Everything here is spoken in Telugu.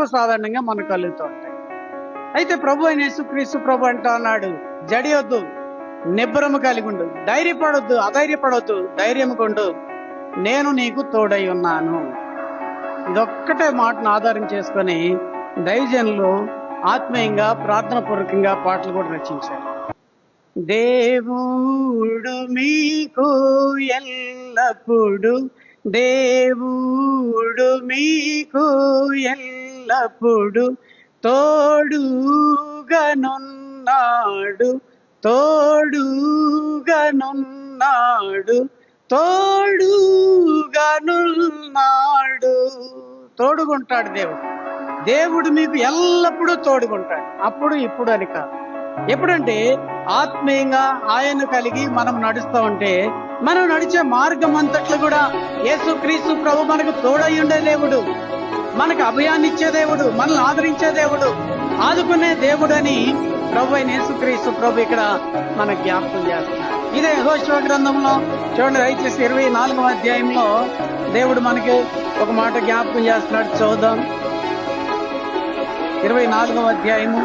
సర్వసాధారణంగా మనకు కలుగుతూ ఉంటాయి. అయితే ప్రభు అయిన యేసుక్రీస్తు ప్రభు అంటా అన్నాడు, జడియొద్దు, నిబ్బరము కలిగి ఉండు, ధైర్యపడొద్దు, అధైర్యపడొద్దు, ధైర్యముకుండు, నేను నీకు తోడై ఉన్నాను. ఇదొక్కటే మాటను ఆధారం చేసుకొని దైవజనులు ఆత్మీయంగా ప్రార్థన పూర్వకంగా పాటలు కూడా రచించారు. దేవుడు మీకు ఎల్లప్పుడు, దేవుడు మీకు ఎల్లప్పుడు తోడుగనున్నాడు, తోడుగనున్నాడు, తోడుగనున్నాడు. తోడుగుంటాడు దేవుడు. దేవుడు మీకు ఎల్లప్పుడూ తోడుగుంటాడు. అప్పుడు ఇప్పుడు అని కాదు. ఎప్పుడంటే ఆత్మీయంగా ఆయన కలిగి మనం నడుస్తూ ఉంటే మనం నడిచే మార్గం అంతట్లో కూడా యేసుక్రీస్తు ప్రభు మనకు తోడై ఉండే దేవుడు, మనకు అభయాన్ని ఇచ్చే దేవుడు, మనల్ని ఆదరించే దేవుడు, ఆదుకునే దేవుడు అని ప్రభు అయిన యేసుక్రీస్తు ప్రభు ఇక్కడ మన జ్ఞాపకం చేస్తున్నారు. ఇదే యెహోషువ గ్రంథంలో చూడండి, దయచేసి 24వ అధ్యాయంలో దేవుడు మనకి ఒక మాట జ్ఞాపకం చేస్తున్నాడు. చూద్దాం. 24వ అధ్యాయము